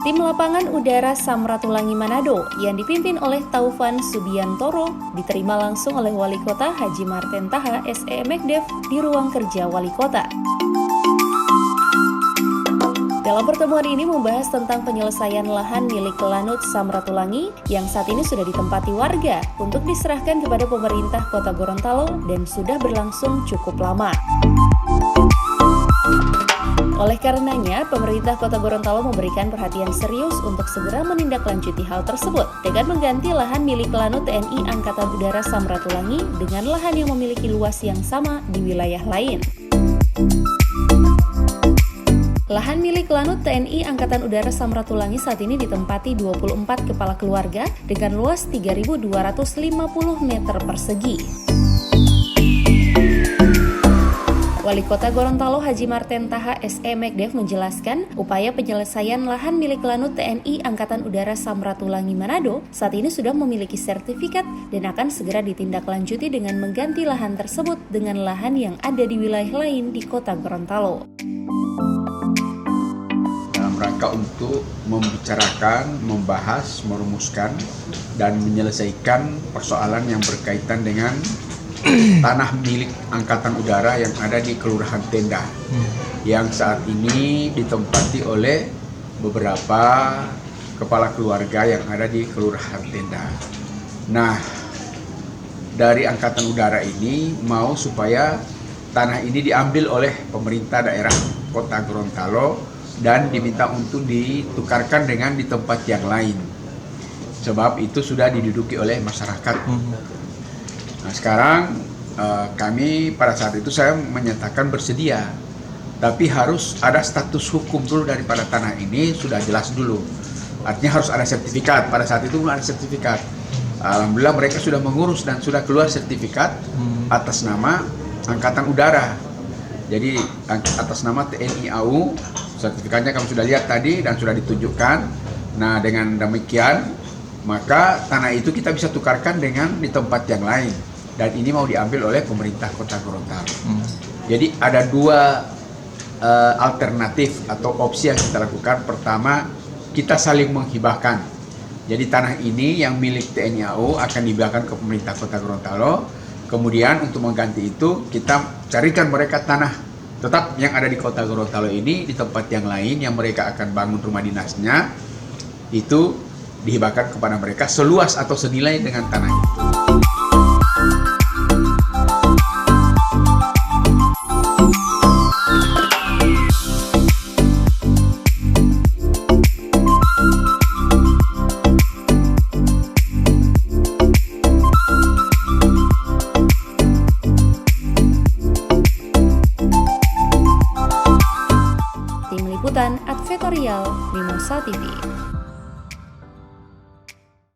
Tim Lapangan Udara Samratulangi Manado yang dipimpin oleh Taufan Subiantoro diterima langsung oleh Wali Kota Haji Marten Taha SE Mekdev di ruang kerja Wali Kota. Dalam pertemuan ini membahas tentang penyelesaian lahan milik Lanut Samratulangi yang saat ini sudah ditempati warga untuk diserahkan kepada pemerintah Kota Gorontalo dan sudah berlangsung cukup lama. Oleh karenanya, pemerintah Kota Gorontalo memberikan perhatian serius untuk segera menindaklanjuti hal tersebut dengan mengganti lahan milik Lanut TNI Angkatan Udara Samratulangi dengan lahan yang memiliki luas yang sama di wilayah lain. Lahan milik Lanut TNI Angkatan Udara Samratulangi saat ini ditempati 24 kepala keluarga dengan luas 3.250 meter persegi. Wali Kota Gorontalo Haji Marten Taha SE Mekdev menjelaskan upaya penyelesaian lahan milik Lanut TNI Angkatan Udara Samratulangi Manado saat ini sudah memiliki sertifikat dan akan segera ditindaklanjuti dengan mengganti lahan tersebut dengan lahan yang ada di wilayah lain di Kota Gorontalo. Dalam rangka untuk membicarakan, membahas, merumuskan, dan menyelesaikan persoalan yang berkaitan dengan tanah milik Angkatan Udara yang ada di Kelurahan Tenda yang saat ini ditempati oleh beberapa kepala keluarga yang ada di Kelurahan Tenda. Nah, dari Angkatan Udara ini mau supaya tanah ini diambil oleh pemerintah daerah Kota Gorontalo dan diminta untuk ditukarkan dengan di tempat yang lain. Sebab itu sudah diduduki oleh masyarakat. Nah, sekarang kami pada saat itu saya menyatakan bersedia, tapi harus ada status hukum dulu daripada tanah ini sudah jelas dulu. Artinya harus ada sertifikat. Pada saat itu belum ada sertifikat. Alhamdulillah mereka sudah mengurus dan sudah keluar sertifikat atas nama Angkatan Udara. Jadi atas nama TNI AU, sertifikatnya kamu sudah lihat tadi dan sudah ditunjukkan. Nah, dengan demikian maka tanah itu kita bisa tukarkan dengan di tempat yang lain. Dan ini mau diambil oleh pemerintah Kota Gorontalo. Jadi ada dua alternatif atau opsi yang kita lakukan. Pertama, kita saling menghibahkan. Jadi tanah ini yang milik TNI AU akan dihibahkan ke pemerintah Kota Gorontalo. Kemudian untuk mengganti itu kita carikan mereka tanah tetap yang ada di Kota Gorontalo ini di tempat yang lain yang mereka akan bangun rumah dinasnya, itu dihibahkan kepada mereka seluas atau senilai dengan tanah itu. Tim Liputan Advertorial Mimosa TV.